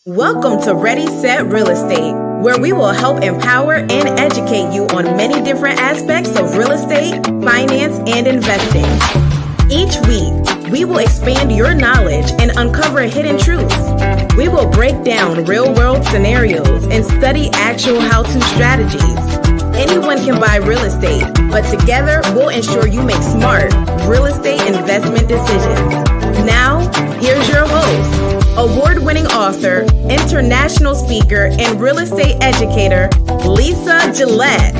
Welcome to Ready, Set, Real Estate, where we will help empower and educate you on many different aspects of real estate, finance, and investing. Each week, we will expand your knowledge and uncover hidden truths. We will break down real-world scenarios and study actual how-to strategies. Anyone can buy real estate, but together we'll ensure you make smart real estate investment decisions. Now, here's your host, award-winning author, international speaker, and real estate educator, Lisa Gillette.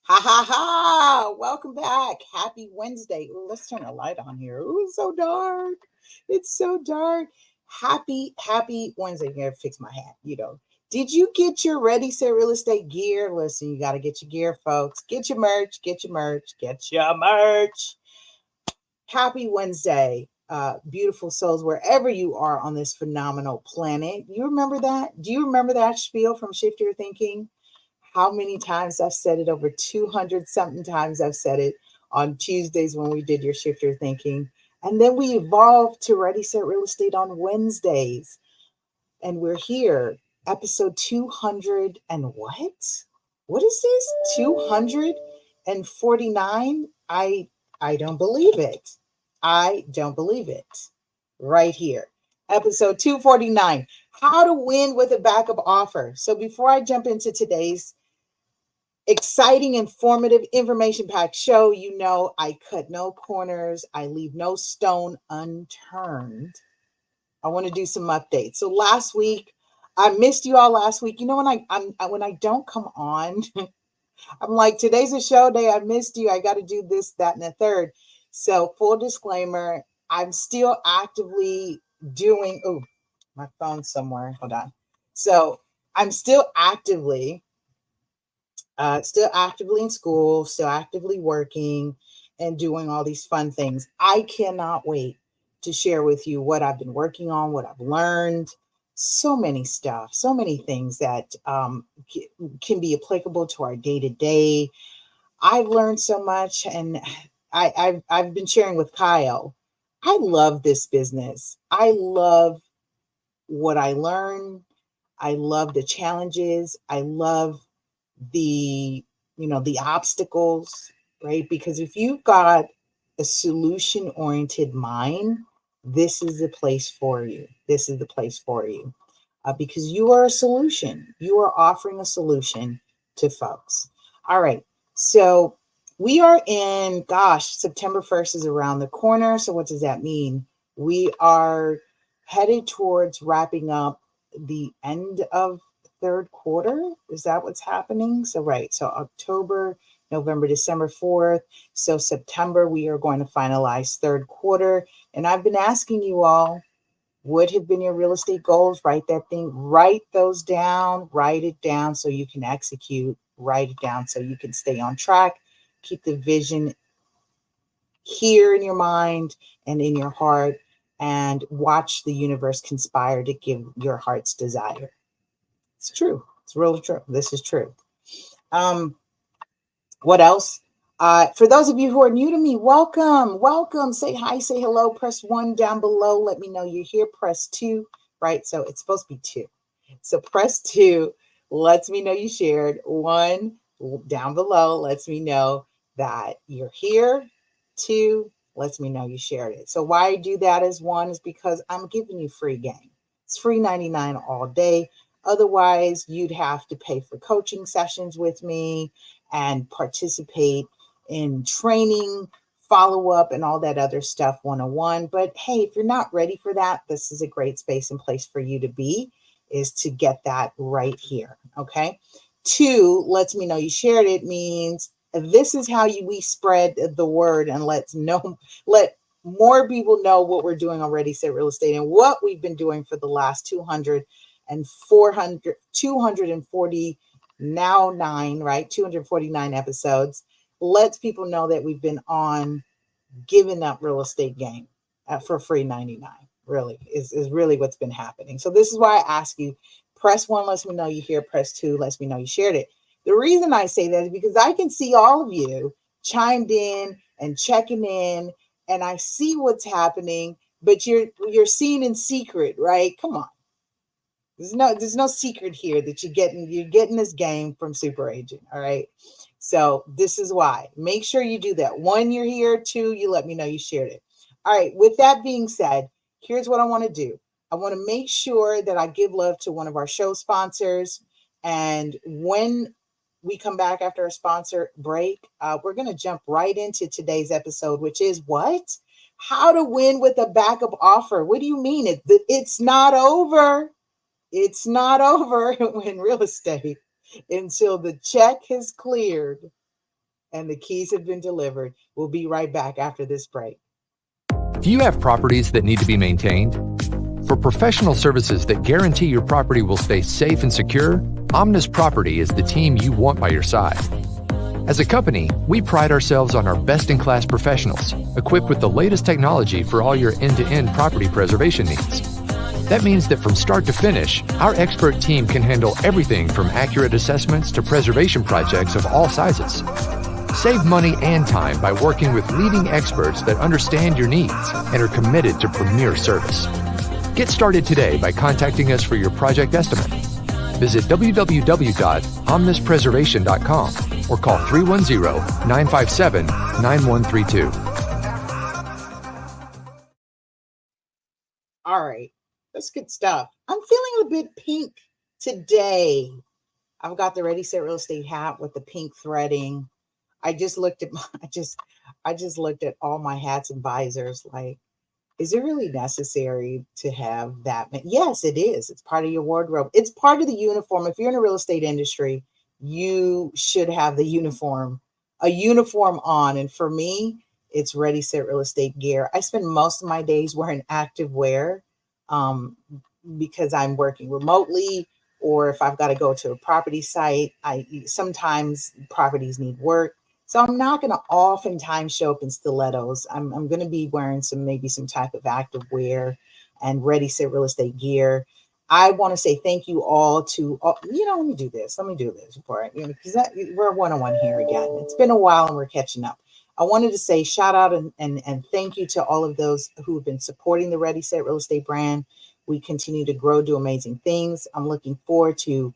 Ha ha ha! Welcome back. Happy Wednesday. Ooh, let's turn a light on here. Ooh, it's so dark. It's so dark. Happy Wednesday. I'm gonna fix my hat. Did you get your Ready Set Real Estate gear? Listen, you got to get your gear, folks. Get your merch. Get your merch. Get your merch. Happy Wednesday, beautiful souls, wherever you are on this phenomenal planet. You remember that? Do you remember that spiel from Shift Your Thinking? How many times I've said it? Over 200 something times I've said it on Tuesdays when we did your Shift Your Thinking. And then we evolved to Ready Set Real Estate on Wednesdays. And we're here. Episode 200 and what? What is this? 249? I don't believe it. I don't believe it. Right here. Episode 249. How to win with a backup offer. So before I jump into today's exciting, informative, information-packed show, I cut no corners. I leave no stone unturned. I want to do some updates. So last week, I missed you all last week. When I don't come on, I'm like, today's a show day. I missed you. I got to do this, that, and the third. So full disclaimer, I'm still actively doing, my phone's somewhere. Hold on. So I'm still actively in school, still actively working and doing all these fun things. I cannot wait to share with you what I've been working on, what I've learned. So many stuff, so many things that can be applicable to our day-to-day. I've learned so much, and I've been sharing with Kyle. I love this business. I love what I learn. I love the challenges. I love the obstacles, right? Because if you've got a solution-oriented mind, this is the place for you. This is the place for you because you are a solution. You are offering a solution to folks. All right. So we are in, September 1st is around the corner. So what does that mean? We are headed towards wrapping up the end of third quarter. Is that what's happening? So, right. So October, November, December 4th. So September, we are going to finalize third quarter. And I've been asking you all, what have been your real estate goals? Write those down, write it down so you can execute, write it down so you can stay on track, keep the vision here in your mind and in your heart, and watch the universe conspire to give your heart's desire. It's true. It's really true. This is true. What else? For those of you who are new to me, welcome. Say hi, say hello, press 1 down below. Let me know you're here. Press 2, right? So it's supposed to be 2. So press 2, lets me know you shared. 1 down below lets me know that you're here. 2 lets me know you shared it. So why I do that as 1 is because I'm giving you free game. It's free 99 all day. Otherwise, you'd have to pay for coaching sessions with me and participate in training, follow-up, and all that other stuff 101. But hey, if you're not ready for that, this is a great space and place for you to be, is to get that right here, okay? 2 lets me know you shared it, means this is how we spread the word and let more people know what we're doing on Ready Set Real Estate and what we've been doing for the last 240, now 9, right? 249 episodes. Lets people know that we've been on giving up real estate game for free 99. Really is really what's been happening. So this is why I ask you, press 1 lets me know you're here. Press 2 lets me know you shared it. The reason I say that is because I can see all of you chimed in and checking in and I see what's happening, but you're seeing in secret, right? Come on. There's no secret here that you're getting this game from Super Agent. All right. So this is why. Make sure you do that. One, you're here. Two, you let me know you shared it. All right. With that being said, here's what I want to do. I want to make sure that I give love to one of our show sponsors. And when we come back after a sponsor break, we're going to jump right into today's episode, which is what? How to win with a backup offer. What do you mean? It's not over. It's not over in real estate until the check has cleared and the keys have been delivered. We'll be right back after this break. Do you have properties that need to be maintained? For professional services that guarantee your property will stay safe and secure, Omnis Property is the team you want by your side. As a company, we pride ourselves on our best-in-class professionals, equipped with the latest technology for all your end-to-end property preservation needs. That means that from start to finish, our expert team can handle everything from accurate assessments to preservation projects of all sizes. Save money and time by working with leading experts that understand your needs and are committed to premier service. Get started today by contacting us for your project estimate. Visit www.omnispreservation.com or call 310-957-9132. All right. That's good stuff. I'm feeling a bit pink today. I've got the Ready Set Real Estate hat with the pink threading. I just looked at I just looked at all my hats and visors. Like, is it really necessary to have that? Yes, it is. It's part of your wardrobe. It's part of the uniform. If you're in the real estate industry, you should have a uniform on. And for me, it's Ready Set Real Estate gear. I spend most of my days wearing active wear. Because I'm working remotely, or if I've got to go to a property site, sometimes properties need work. So I'm not going to oftentimes show up in stilettos. I'm going to be wearing maybe some type of active wear and Ready Set Real Estate gear. I want to say thank you all to, let me do this before because we're one-on-one here again. It's been a while and we're catching up. I wanted to say shout out and thank you to all of those who have been supporting the Ready Set Real Estate brand. We continue to grow, do amazing things. I'm looking forward to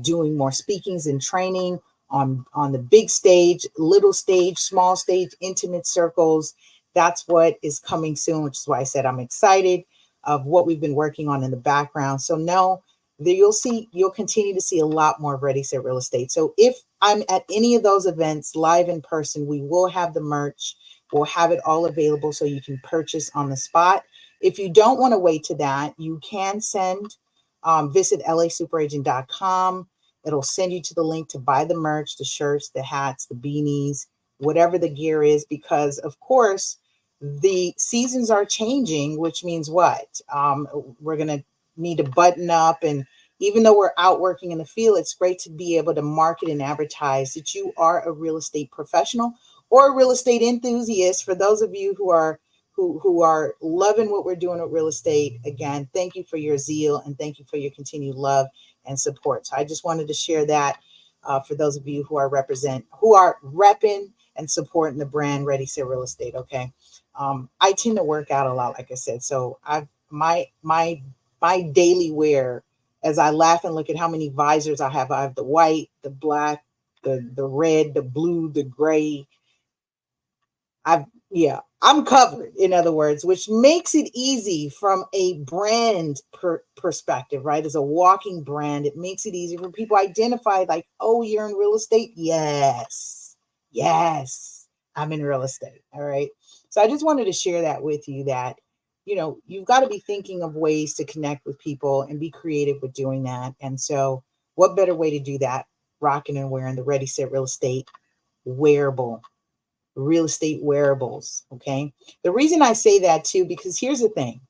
doing more speakings and training on the big stage, little stage, small stage, intimate circles. That's what is coming soon, which is why I said I'm excited of what we've been working on in the background. So you'll continue to see a lot more of Ready Set Real Estate. So if I'm at any of those events live in person, we will have the merch. We'll have it all available so you can purchase on the spot. If you don't want to wait to that, you can visit LASuperAgent.com. It'll send you to the link to buy the merch, the shirts, the hats, the beanies, whatever the gear is, because of course the seasons are changing, which means what? We're going to need to button up. And even though we're out working in the field, it's great to be able to market and advertise that you are a real estate professional or a real estate enthusiast. For those of you who are loving what we're doing with real estate, again, thank you for your zeal and thank you for your continued love and support. So I just wanted to share that for those of you who are repping and supporting the brand Ready Set Real Estate. Okay. I tend to work out a lot, like I said. So my daily wear, as I laugh and look at how many visors I have the white, the black, the red, the blue, the gray. I'm covered, in other words, which makes it easy from a brand perspective, right? As a walking brand, it makes it easy for people to identify like, oh, you're in real estate? Yes, I'm in real estate. All right. So I just wanted to share that with you that, you've got to be thinking of ways to connect with people and be creative with doing that. And so what better way to do that? Rocking and wearing the Ready Set Real Estate real estate wearables. Okay. The reason I say that too, because here's the thing.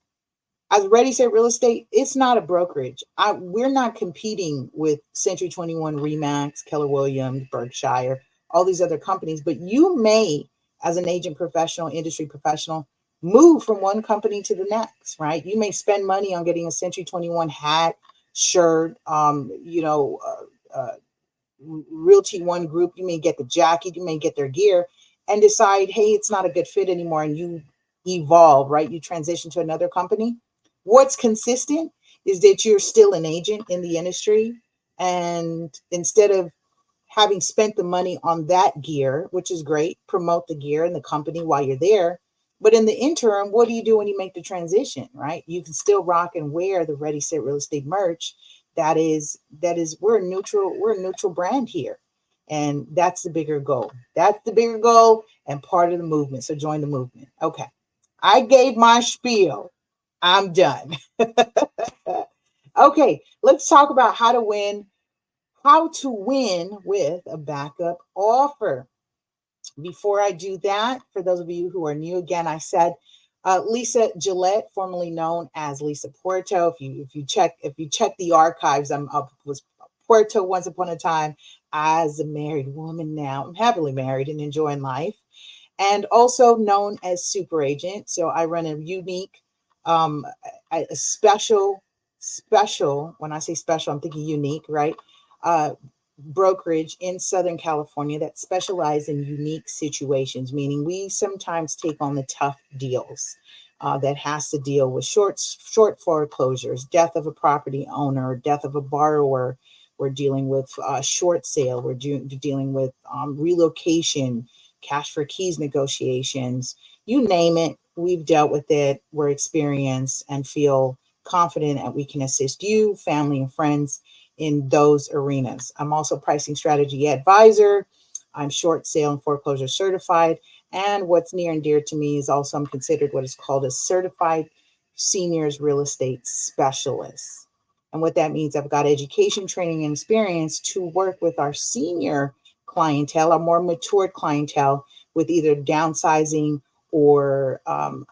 As Ready Set Real Estate, it's not a brokerage. We're not competing with Century 21, Remax, Keller Williams, Berkshire, all these other companies, but you may, as an agent professional, industry professional, move from one company to the next, right? You may spend money on getting a Century 21 hat, shirt, Realty One Group. You may get the jacket, you may get their gear, and decide, hey, it's not a good fit anymore, and you evolve, right? You transition to another company. What's consistent is that you're still an agent in the industry. And instead of having spent the money on that gear, which is great, promote the gear and the company while you're there. But in the interim, what do you do when you make the transition, right? You can still rock and wear the Ready Set Real Estate merch. That is we're a neutral brand here. And that's the bigger goal. That's the bigger goal and part of the movement. So join the movement. Okay. I gave my spiel. I'm done. Okay, let's talk about how to win with a backup offer. Before I do that, for those of you who are new, again, I said Lisa Gillette, formerly known as Lisa Puerto. If you check the archives, was Puerto once upon a time as a married woman. Now I'm happily married and enjoying life, and also known as Super Agent. So I run a unique, a special. When I say special, I'm thinking unique, right? Brokerage in Southern California that specialize in unique situations, meaning we sometimes take on the tough deals that has to deal with short foreclosures, death of a property owner, death of a borrower. We're dealing with short sale. We're dealing with relocation, cash for keys negotiations. You name it, we've dealt with it. We're experienced and feel confident that we can assist you, family, and friends in those arenas. I'm also pricing strategy advisor. I'm short sale and foreclosure certified. And what's near and dear to me is also I'm considered what is called a certified seniors real estate specialist. And what that means, I've got education, training, and experience to work with our senior clientele, our more matured clientele, with either downsizing or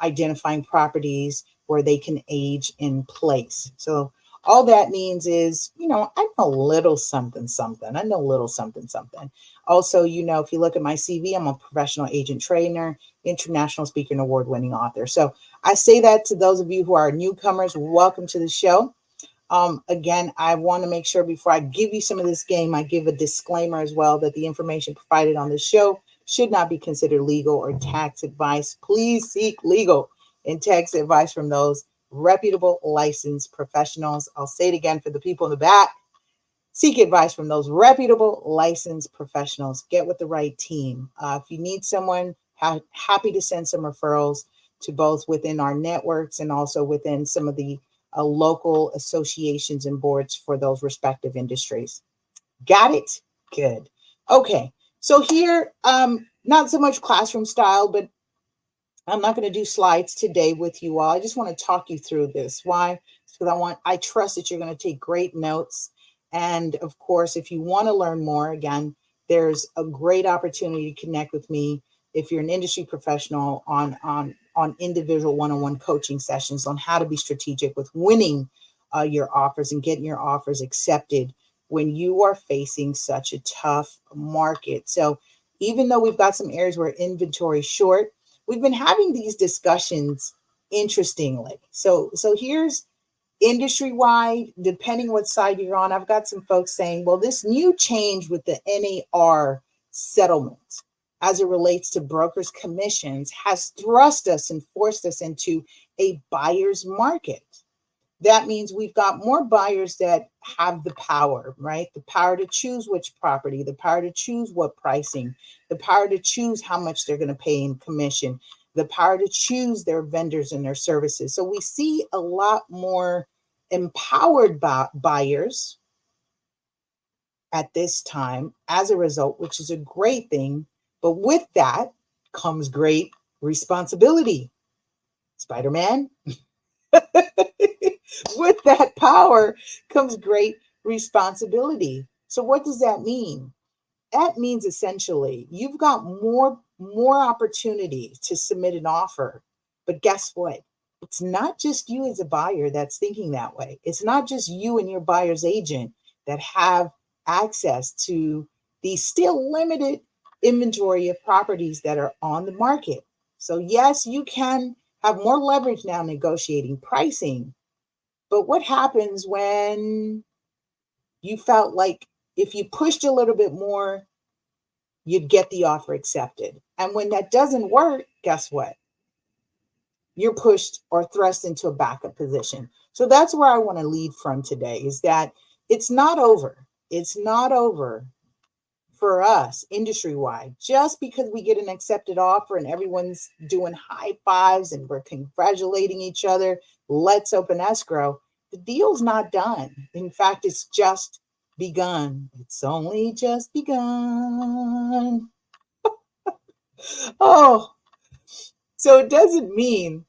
identifying properties where they can age in place. So all that means is, I know a little something, something. I know a little something, something. Also, if you look at my CV, I'm a professional agent trainer, international speaker, and award-winning author. So I say that to those of you who are newcomers, welcome to the show. Again, I want to make sure before I give you some of this game, I give a disclaimer as well that the information provided on this show should not be considered legal or tax advice. Please seek legal and tax advice from those reputable licensed professionals. I'll say it again for the people in the back. Seek advice from those reputable licensed professionals. Get with the right team. If you need someone, happy to send some referrals to both within our networks and also within some of the local associations and boards for those respective industries. Got it? Good. Okay. So here, not so much classroom style, but I'm not going to do slides today with you all. I just want to talk you through this. Why? Because I trust that you're going to take great notes. And of course, if you want to learn more, again, there's a great opportunity to connect with me if you're an industry professional on individual one-on-one coaching sessions on how to be strategic with winning your offers and getting your offers accepted when you are facing such a tough market. So even though we've got some areas where inventory is short, we've been having these discussions interestingly. So here's industry-wide, depending what side you're on. I've got some folks saying, well, this new change with the NAR settlement as it relates to brokers' commissions has thrust us and forced us into a buyer's market. That means we've got more buyers that have the power, right? The power to choose which property, the power to choose what pricing, the power to choose how much they're going to pay in commission, the power to choose their vendors and their services. So we see a lot more empowered buyers at this time as a result, which is a great thing. But with that comes great responsibility. Spider-Man. With that power comes great responsibility. So what does that mean? That means essentially you've got more opportunity to submit an offer. But guess what? It's not just you as a buyer that's thinking that way. It's not just you and your buyer's agent that have access to the still limited inventory of properties that are on the market. So yes, you can have more leverage now negotiating pricing. But what happens when you felt like if you pushed a little bit more, you'd get the offer accepted? And when that doesn't work, guess what? you're pushed or thrust into a backup position. So that's where I want to lead from today, is that it's not over. It's not over for us industry-wide. Just because we get an accepted offer and everyone's doing high fives and we're congratulating each other, let's open escrow, the deal's not done. In fact, it's just begun. It's only just begun. Oh, so it doesn't mean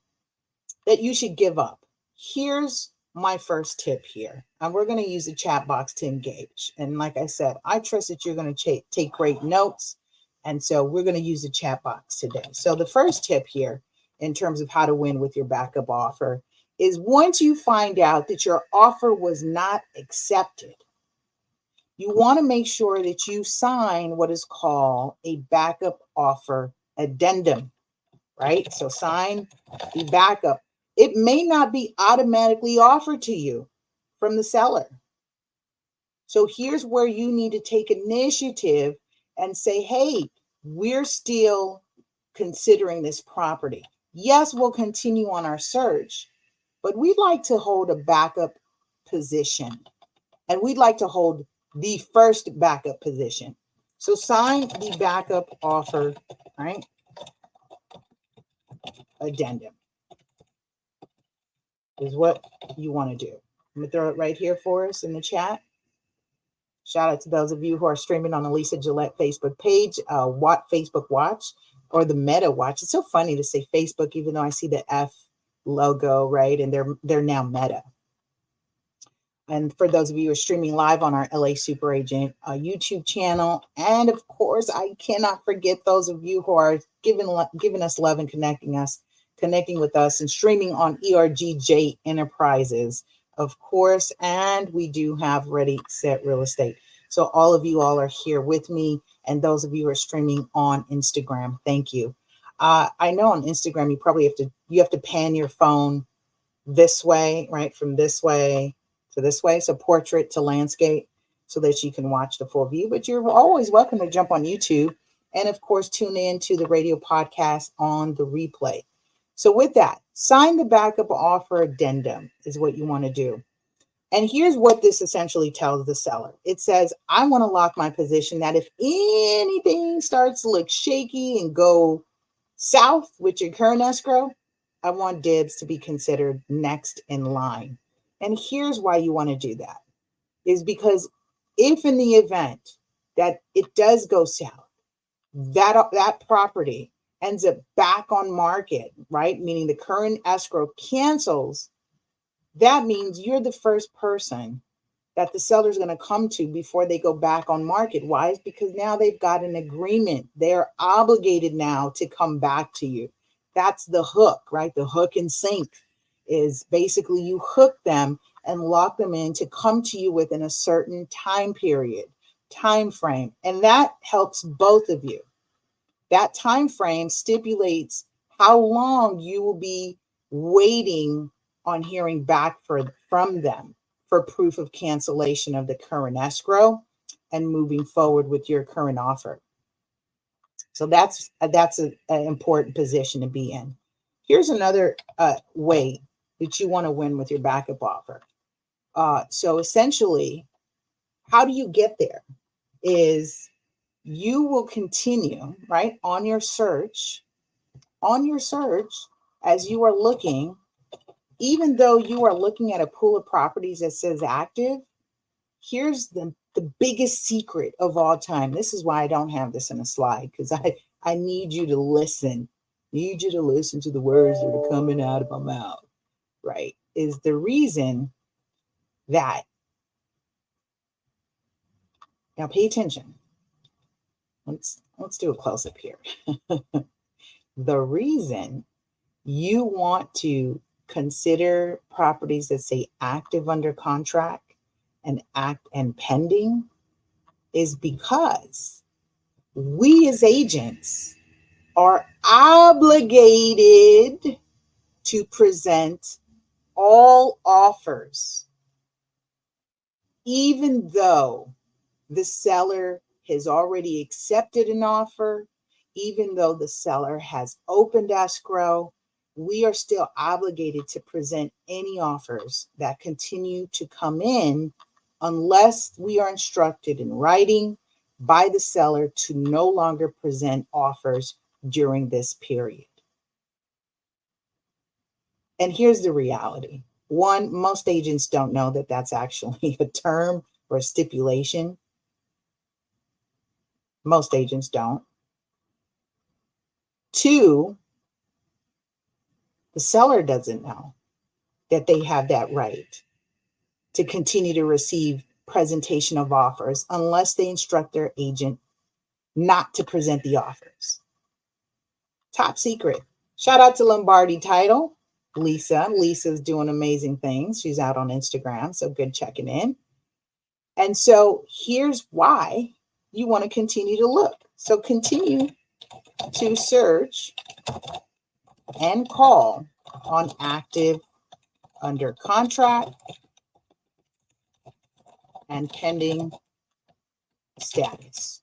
that you should give up. Here's my first tip here. And we're going to use the chat box to engage. And like I said, I trust that you're going to take great notes. And so we're going to use the chat box today. So the first tip here in terms of how to win with your backup offer is once you find out that your offer was not accepted, you want to make sure that you sign what is called a backup offer addendum, right? So sign the backup. It may not be automatically offered to you from the seller. So here's where you need to take initiative and say, hey, we're still considering this property. Yes, we'll continue on our search, but we'd like to hold a backup position. And we'd like to hold the first backup position. So sign the backup offer, right? Addendum is what you want to do. I'm going to throw it right here for us in the chat. Shout out to those of you who are streaming on the Lisa Gillette Facebook page, Facebook Watch, or the Meta Watch. It's so funny to say Facebook, even though I see the F logo, right? And they're now Meta. And for those of you who are streaming live on our LASuperAgent YouTube channel. And of course, I cannot forget those of you who are giving us love and connecting with us and streaming on ERGJ Enterprises, of course. And we do have Ready, Set, Real Estate. So all of you all are here with me. And those of you who are streaming on Instagram, thank you. I know on Instagram, you have to pan your phone this way, right? From this way to this way, so portrait to landscape, so that you can watch the full view. But you're always welcome to jump on YouTube and, of course, tune in to the radio podcast on the replay. So with that, sign the backup offer addendum is what you want to do. And here's what this essentially tells the seller. It says, I want to lock my position that if anything starts to look shaky and go south with your current escrow, I want dibs to be considered next in line. And here's why you want to do that, is because if in the event that it does go south, that property ends up back on market, right? Meaning the current escrow cancels, that means you're the first person that the seller's going to come to before they go back on market. Why? It's because now they've got an agreement. They're obligated now to come back to you. That's the hook, right? The hook and sink is basically you hook them and lock them in to come to you within a certain time frame. And that helps both of you. That time frame stipulates how long you will be waiting on hearing back from them for proof of cancellation of the current escrow and moving forward with your current offer. So that's an important position to be in. Here's another way that you want to win with your backup offer. So essentially, how do you get there? Is you will continue, right, on your search, as you are looking, even though you are looking at a pool of properties that says active. Here's the biggest secret of all time. This is why I don't have this in a slide, because I need you to listen. Need you to listen to the words that are coming out of my mouth, right? Is the reason that, now pay attention. Let's do a close-up here. The reason you want to consider properties that say active under contract and pending is because we as agents are obligated to present all offers, even though the seller has already accepted an offer, even though the seller has opened escrow, we are still obligated to present any offers that continue to come in unless we are instructed in writing by the seller to no longer present offers during this period. And here's the reality. One, most agents don't know that that's actually a term or a stipulation. Most agents don't. Two, the seller doesn't know that they have that right to continue to receive presentation of offers unless they instruct their agent not to present the offers. Top secret. Shout out to Lombardi Title, Lisa. Lisa's doing amazing things. She's out on Instagram, so good checking in. And so here's why you want to continue to look. So continue to search and call on active, under contract, and pending status.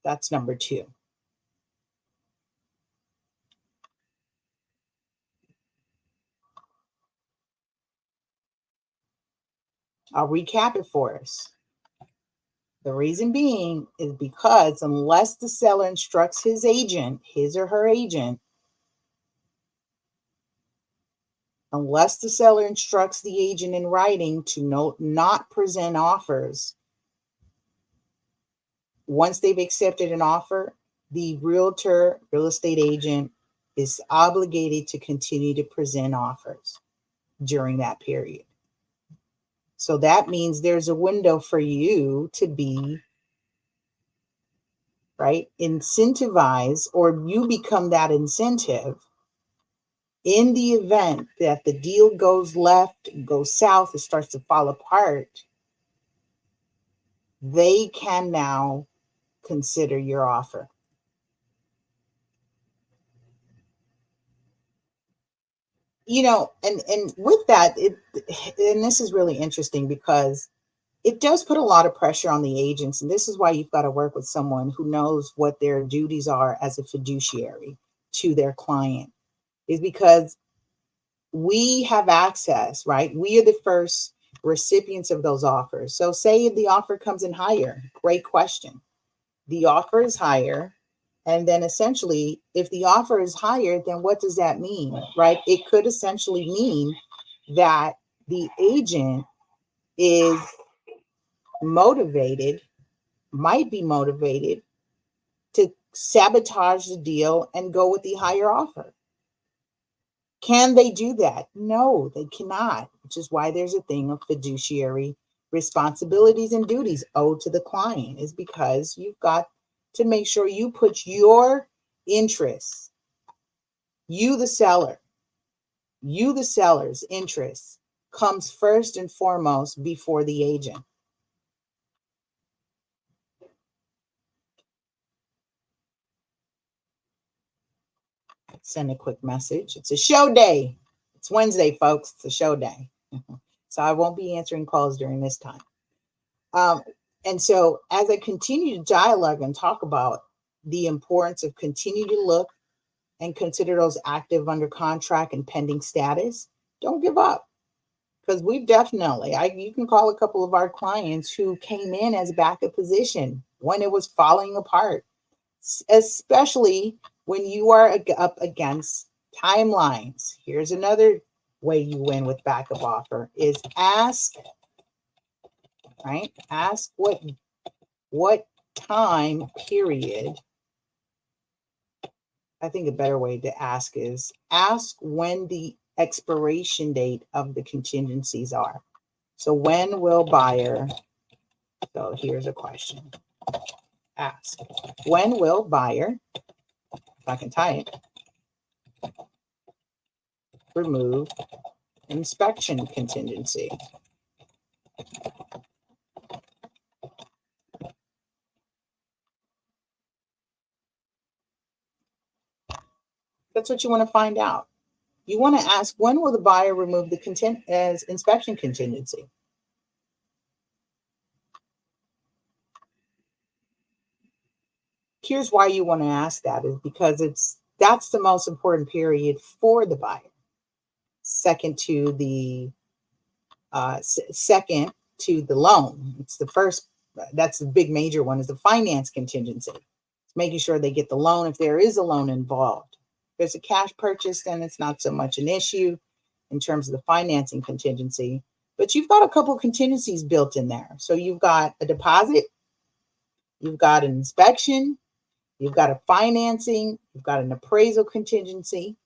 That's number 2. I'll recap it for us. The reason being is because unless the seller instructs his agent, his or her agent, unless the seller instructs the agent in writing to not present offers, once they've accepted an offer, the realtor, real estate agent is obligated to continue to present offers during that period. So that means there's a window for you to be, right, incentivized, or you become that incentive in the event that the deal goes left, goes south, it starts to fall apart. They can now consider your offer. You know, and with that, and this is really interesting because it does put a lot of pressure on the agents. And this is why you've got to work with someone who knows what their duties are as a fiduciary to their client, is because we have access, right? We are the first recipients of those offers. So say the offer comes in higher, great question. The offer is higher. And then essentially, if the offer is higher, then what does that mean, right? It could essentially mean that the agent is motivated, might be motivated to sabotage the deal and go with the higher offer. Can they do that? No, they cannot, which is why there's a thing of fiduciary responsibilities and duties owed to the client, is because you've got to make sure you put your interests, you the seller's interests comes first and foremost before the agent. Send a quick message. It's a show day. It's Wednesday, folks. It's a show day. So I won't be answering calls during this time. And so as I continue to dialogue and talk about the importance of continue to look and consider those active, under contract, and pending status, don't give up. Because we've definitely, you can call a couple of our clients who came in as backup position when it was falling apart, especially when you are up against timelines. Here's another way you win with backup offer is ask, right? Ask what time period. I think a better way to ask is ask when the expiration date of the contingencies are. So when will buyer, so here's a question. Ask, when will buyer, if I can type, remove inspection contingency? That's what you want to find out. You want to ask, when will the buyer remove the inspection contingency? here's why you want to ask that, is because that's the most important period for the buyer. Second to the loan. It's the first. That's the big major one, is the finance contingency. It's making sure they get the loan if there is a loan involved. If there's a cash purchase, then it's not so much an issue in terms of the financing contingency. But you've got a couple of contingencies built in there. So you've got a deposit, you've got an inspection, you've got a financing, you've got an appraisal contingency.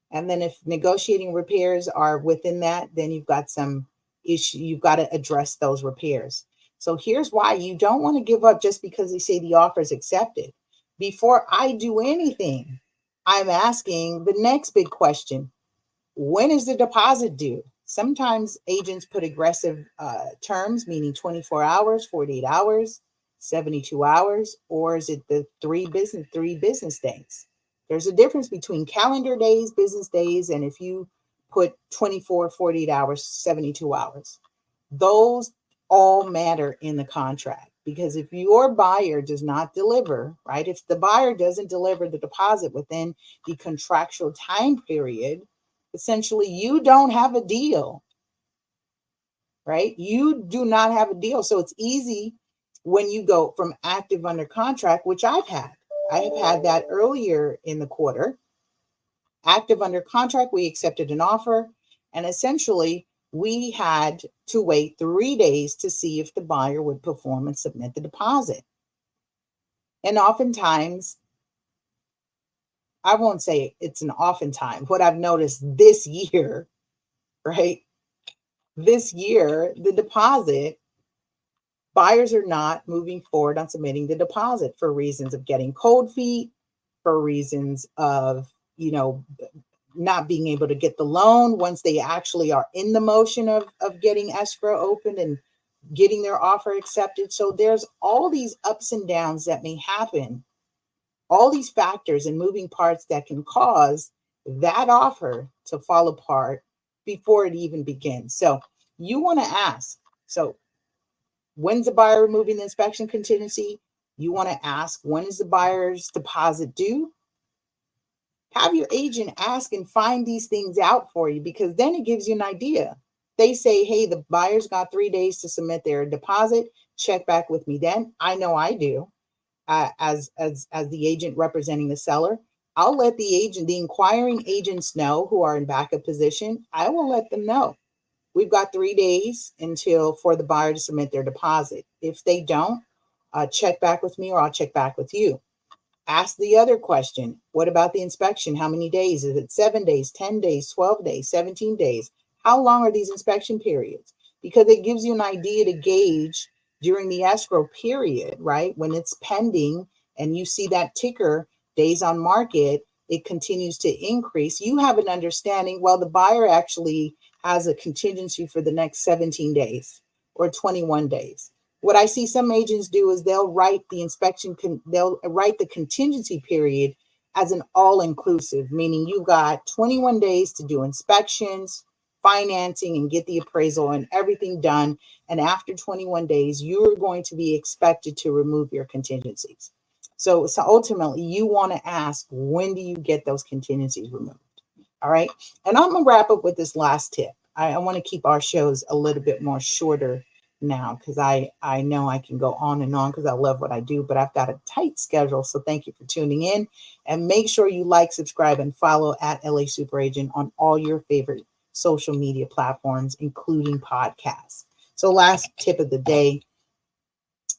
And then if negotiating repairs are within that, then you've got some issue. You've got to address those repairs. So here's why you don't want to give up just because they say the offer is accepted. Before I do anything, I'm asking the next big question. When is the deposit due? Sometimes agents put aggressive terms, meaning 24 hours, 48 hours, 72 hours, or is it the three business days? There's a difference between calendar days, business days, and if you put 24, 48 hours, 72 hours. Those all matter in the contract, because if your buyer does not deliver, right? If the buyer doesn't deliver the deposit within the contractual time period, essentially you don't have a deal, right? You do not have a deal. So it's easy when you go from active under contract, which I have had that earlier in the quarter. Active under contract, we accepted an offer, and essentially we had to wait 3 days to see if the buyer would perform and submit the deposit. And oftentimes, I won't say it's an oftentimes, what I've noticed this year, right? This year, the deposit, buyers are not moving forward on submitting the deposit for reasons of getting cold feet, for reasons of, not being able to get the loan once they actually are in the motion of getting escrow opened and getting their offer accepted. So there's all these ups and downs that may happen, all these factors and moving parts that can cause that offer to fall apart before it even begins. So you want to ask, so when's the buyer removing the inspection contingency? You want to ask, when is the buyer's deposit due? Have your agent ask and find these things out for you, because then it gives you an idea. They say, hey, the buyer's got 3 days to submit their deposit. Check back with me then. I know I do. As the agent representing the seller, I'll let the inquiring agents know who are in backup position. I will let them know. We've got 3 days for the buyer to submit their deposit. If they don't, check back with me, or I'll check back with you. Ask the other question. What about the inspection? How many days? Is it 7 days, 10 days, 12 days, 17 days? How long are these inspection periods? Because it gives you an idea to gauge during the escrow period, right? When it's pending and you see that ticker, days on market, it continues to increase. You have an understanding, well, the buyer actually has a contingency for the next 17 days or 21 days. What I see some agents do is they'll write the contingency period as an all-inclusive, meaning you got 21 days to do inspections, financing, and get the appraisal and everything done. And after 21 days, you're going to be expected to remove your contingencies. So ultimately, you want to ask, when do you get those contingencies removed? All right. And I'm going to wrap up with this last tip. I want to keep our shows a little bit more shorter now, because I know I can go on and on because I love what I do, but I've got a tight schedule. So thank you for tuning in, and make sure you like, subscribe, and follow at LASuperAgent on all your favorite social media platforms, including podcasts. So last tip of the day,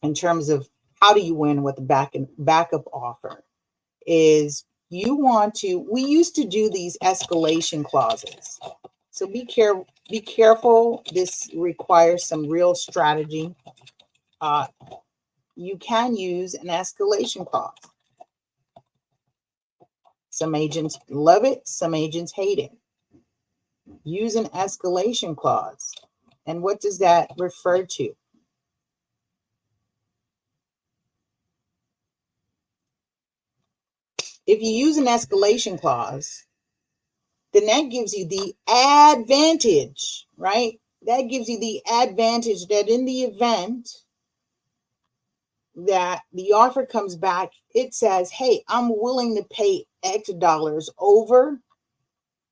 in terms of how do you win with the backup offer, is we used to do these escalation clauses. So be careful. This requires some real strategy. You can use an escalation clause. Some agents love it. Some agents hate it. Use an escalation clause. And what does that refer to? If you use an escalation clause, then that gives you the advantage, right? That gives you the advantage that in the event that the offer comes back, it says, hey, I'm willing to pay X dollars over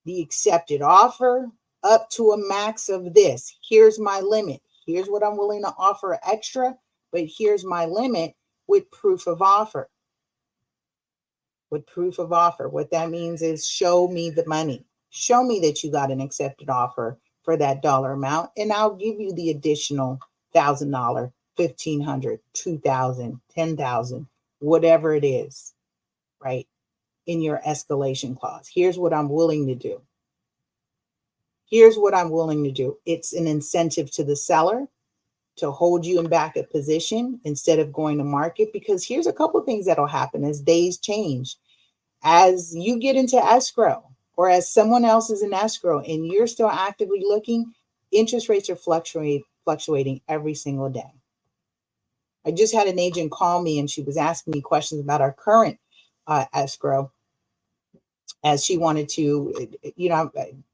the accepted offer up to a max of this. Here's my limit. Here's what I'm willing to offer extra, but here's my limit with proof of offer. With proof of offer. What that means is show me the money. Show me that you got an accepted offer for that dollar amount, and I'll give you the additional $1,000, $1,500, $2,000, $10,000, whatever it is, right? In your escalation clause. Here's what I'm willing to do. Here's what I'm willing to do. It's an incentive to the seller to hold you in backup position instead of going to market, because here's a couple of things that'll happen as days change. As you get into escrow, or as someone else is in escrow and you're still actively looking, interest rates are fluctuating every single day. I just had an agent call me and she was asking me questions about our current escrow, as she wanted to,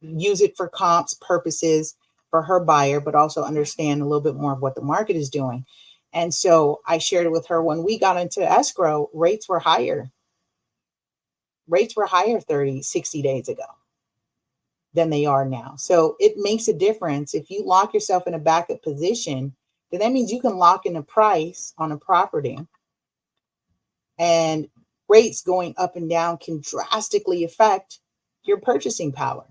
use it for comps purposes for her buyer, but also understand a little bit more of what the market is doing. And so I shared it with her. When we got into escrow, rates were higher. Rates were higher 30, 60 days ago than they are now. So it makes a difference. If you lock yourself in a backup position, then that means you can lock in a price on a property, and rates going up and down can drastically affect your purchasing power.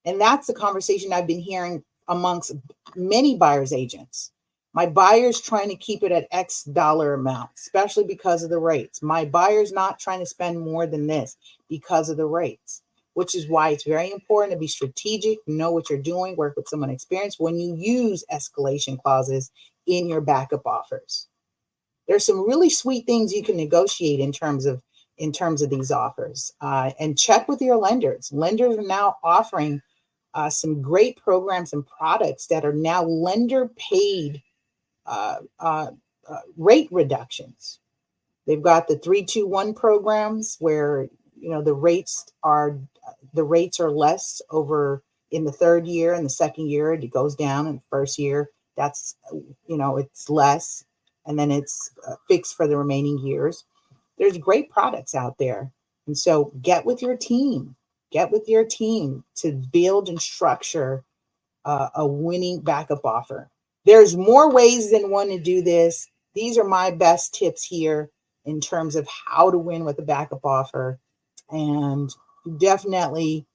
And that's the conversation I've been hearing amongst many buyers agents. My buyer's trying to keep it at X dollar amount, especially because of the rates. My buyer's not trying to spend more than this because of the rates, which is why it's very important to be strategic, know what you're doing, work with someone experienced when you use escalation clauses in your backup offers. There's some really sweet things you can negotiate in terms of these offers, and check with your lenders. Lenders are now offering some great programs and products that are now lender paid rate reductions. They've got the 3-2-1 programs where the rates are less over in the third year, and the second year it goes down, in the first year that's it's less, and then it's fixed for the remaining years. There's great products out there, and so get with your team to build and structure a winning backup offer. There's more ways than one to do this. These are my best tips here in terms of how to win with a backup offer. And you definitely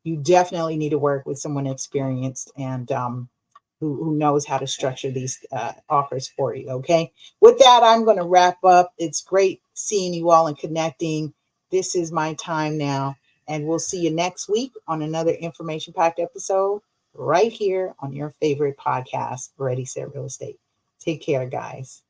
need to work with someone experienced and who knows how to structure these offers for you. Okay. With that, I'm going to wrap up. It's great seeing you all and connecting. This is my time now, and we'll see you next week on another information-packed episode right here on your favorite podcast, Ready, Set, Real Estate. Take care, guys.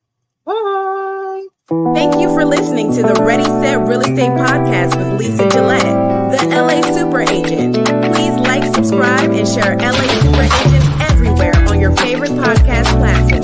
Bye. Thank you for listening to the Ready, Set, Real Estate podcast with Lisa Gillette, the LA Super Agent. Please like, subscribe, and share LA Super Agent everywhere on your favorite podcast platform.